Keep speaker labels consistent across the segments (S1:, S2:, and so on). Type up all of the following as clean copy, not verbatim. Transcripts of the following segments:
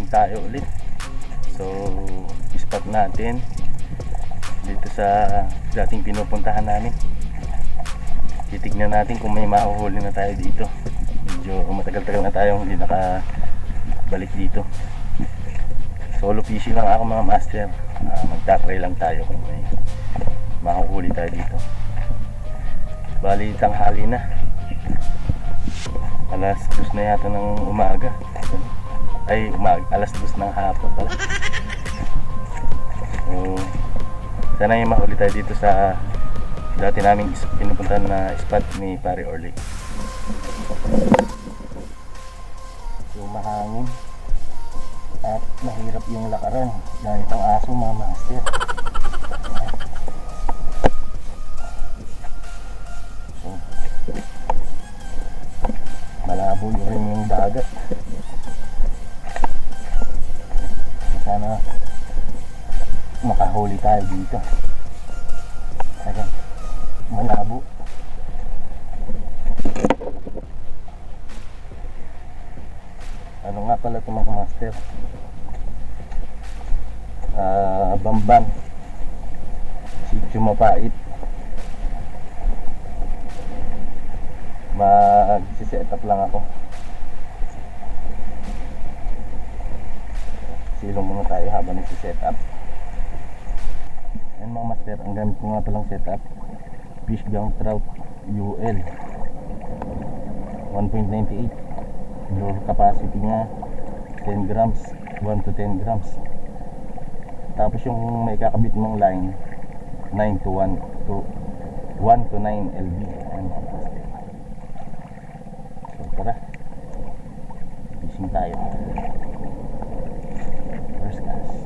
S1: tayo ulit. So spot natin dito sa dating pinupuntahan namin. Titignan natin kung may mahuhuli na tayo dito. Medyo matagal-tagal na tayong hindi nakabalik dito. Solo fishing lang ako mga master. Magtatry lang tayo kung may mahuhuli tayo dito. Bali tanghali na, alas 2 na yata ng umaga. Ay alas 2 ng hapon pala. So sana yung mahuli tayo dito sa dati naming pinupuntahan na spot ni Pare Orly. So mahangin at mahirap yung lakaran dahil itong aso mga master. So malabo rin yung dagat. Sana makahuli tayo dito. Ayan, malabo. Ano nga pala ito mga master? Bamban, Sitio Mapait. Mag-set up lang ako. Silong muna tayo habang nag-set up. Ayan mga master, ang gamit ko nga palang setup, Fish Gang Trout UL 1.98. Lure capacity nya 10 grams, 1 to 10 grams. Tapos yung may kakabit mong line 9 to 1 to 1 to 9 LB. Ayan mga master. So tara, fishing tayo. First cast.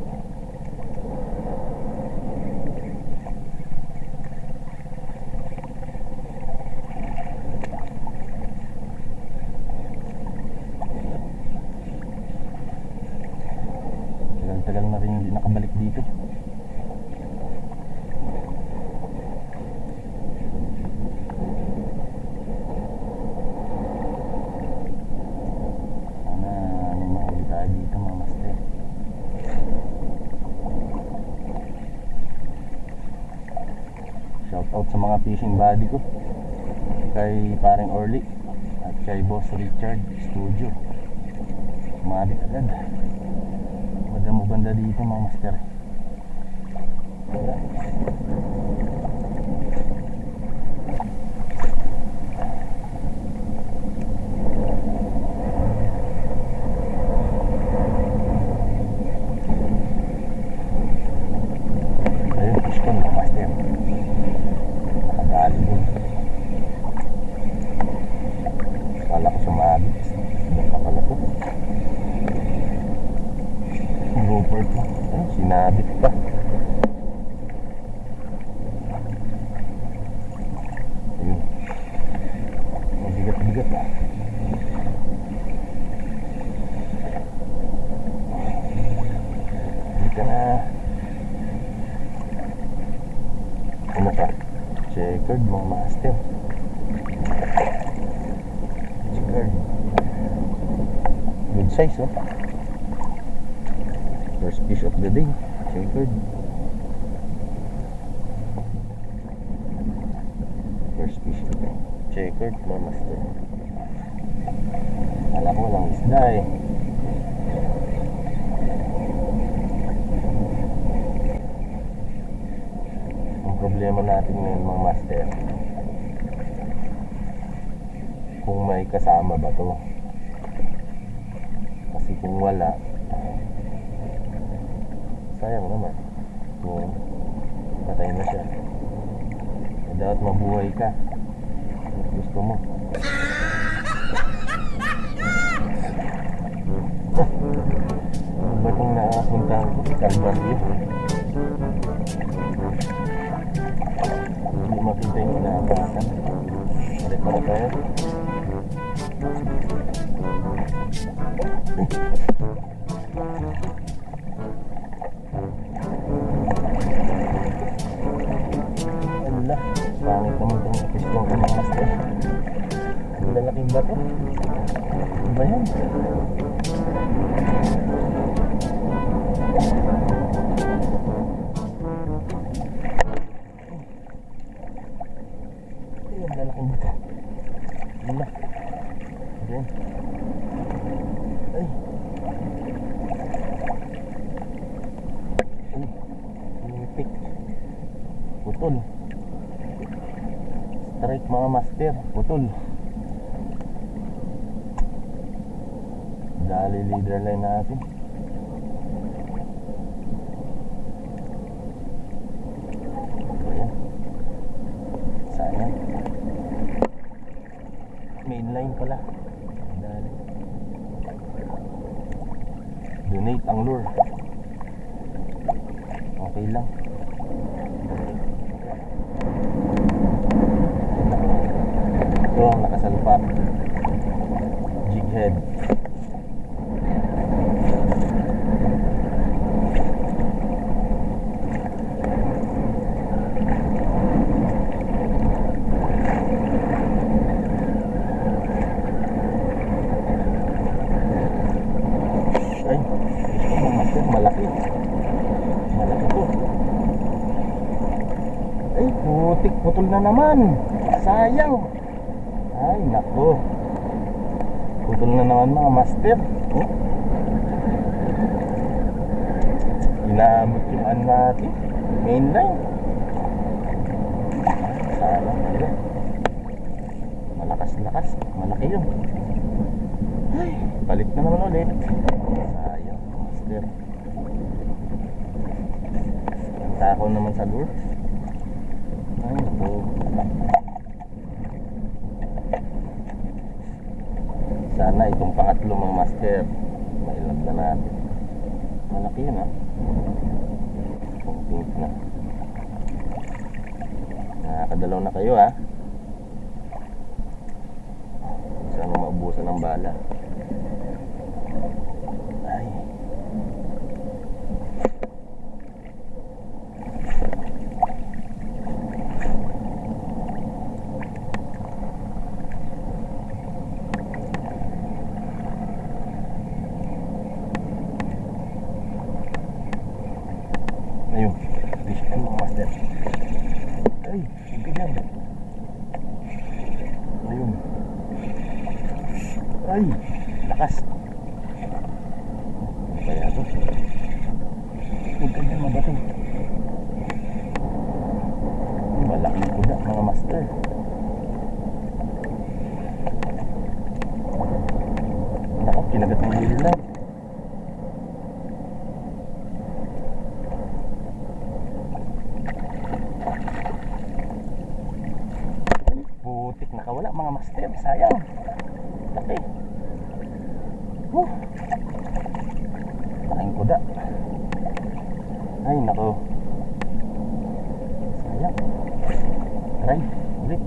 S1: Tagal na rin hindi nakabalik dito. Sana may mahuli tayo dito mga master. Shout out sa mga fishing buddy ko, kay Paring Orly at kay Boss Richard Studio. Sumabit agad. Madamo banda dito mga master. Ayun, fish ko mga master. Nakadali din. Kala ko sumabit. Baka pala to. Gopher ko. Sinabit pa. Ayun. Mabigat-bigat na. Hindi ka na. Ano ka? Checkered mga master. Checkered. Good size oh. First fish of the day, checkered. First fish of the day, checkered mga master. Alam ko lang isda eh. Ang problema natin ngayon mga master, kung may kasama ba to. Kasi kung wala, sayang naman kung patay na siya. Dapat mabuhay ka kung gusto mo. Ano ba itong nakapuntahan ko? Calvario. Hindi makita yung inaapakan. Balik pala tayo. Ala, pangit naman itong pistong ka mga master. Ang lalaking bato. Ano ba yan? Ayun, lalaking buto. Ayun na. Ayun. Ay. Ay. Pipik. Putol. Strike mga master. Putol. Dali leader line natin. Ayan. Sayang. Mainline pala. Dali. Donate ang lure. Okay lang. Ito ang nakasalpak. Jig head. Ay, ito mga master, malaki. Malaki to. Ay, putik, putol na naman. Sayang. Ay, nako. Putol na naman mga master. Oh. Ginamit yung ano natin. Mainline. Sayang. Ayun. Malakas-lakas. Malaki yun. Ay, balik na naman ulit. Sayang, master. Ang takaw naman sa lure. Ay, ito. Sana itong pangatlo mga master. Mailap na natin. Malaki yun ha. Itong pink na. Nakakadalaw na kayo ha. Sana maubusan ng bala. Ay. Ayun. Fish on mga master. Ay, hindi yan. Ayun. Ay, lakas. Kaya ito. Huwag ka dyan mabato. Malaking kuda mga master. Naku, kinagat ng hili lang. Putik, nakawala mga master. Sayang. Laki. Laking kuda. Ay, nako. Sayang. Try, ulit.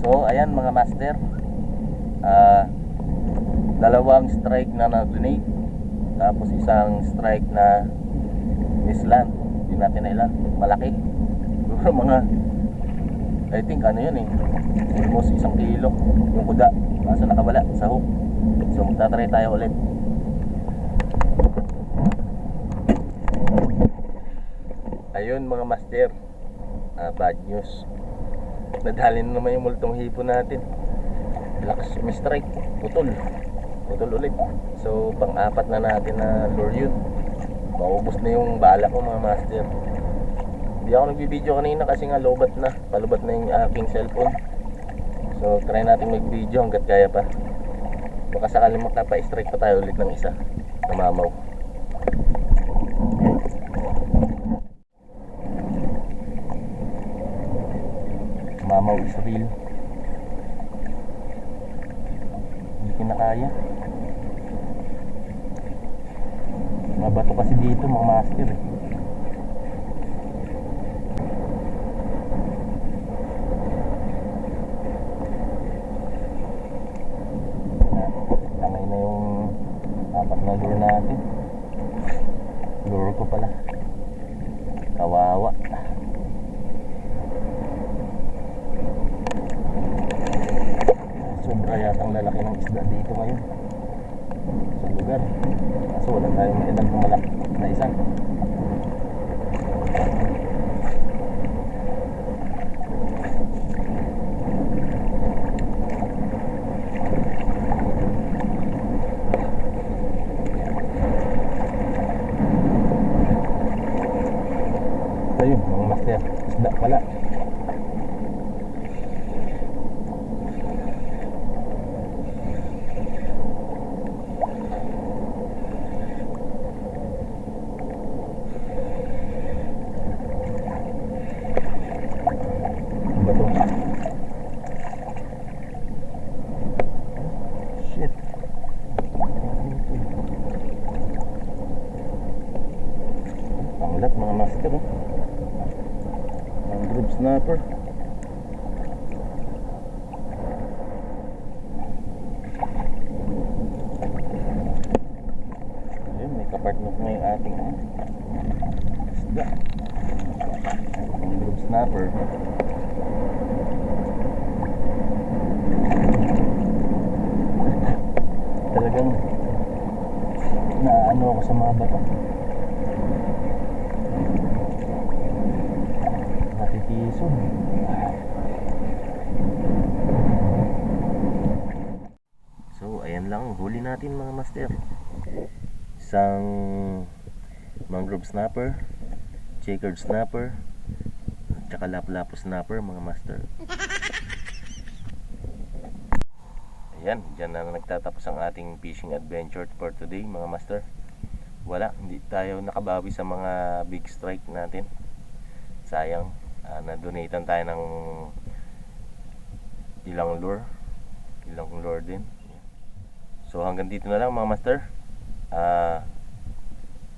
S1: So, ayan mga master. Dalawang strike na na-donate. Tapos isang strike na misland. Hindi natin nailan. Malaki. Siguro mga, I think ano yun eh, almost 1 kilo yung kuda. Kaso nakawala sa hook. So magtatry tayo ulit. Ayun mga master, bad news. Nadali na naman yung multong hipo natin. Lakas strike, putol ulit. So pang-apat na natin na lure yun. Maubos na yung bala ko mga master. Hindi ako nagbibideo kanina kasi nga lobat na, palubat na yung aking cellphone. So try natin mag-video hanggat kaya pa. Baka sakaling makapa-strike pa tayo ulit ng isa na mamaw. Mamaw is real. Hindi ko na kaya. Mabato kasi dito mga master eh. Tangay na yung apat na lure natin. Lure ko pala. Kawawa. Sobra yatang lalaki ng isda dito ngayon sa lugar. lugar. Kaso wala tayong mailan ng malaki na isa. Ayun, mga master, isda pala. Ano ba to? Shit. Panglat mga master, oh. Mangrove snapper. Ayun, may kapartner na yung ating isda. Mangrove snapper. Talagang naano ako sa mga bato. Natitiison. So ayan lang huli natin mga master. Isang mangrove snapper, checkered snapper, tsaka lapu-lapu snapper mga master. Ayan, dyan na nagtatapos ang ating fishing adventure for today mga master. Wala, hindi tayo nakabawi sa mga big strike natin. Sayang, na-donatean tayo ng ilang lure din. So hanggang dito na lang mga master.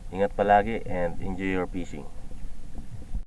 S1: Ingat palagi and enjoy your fishing.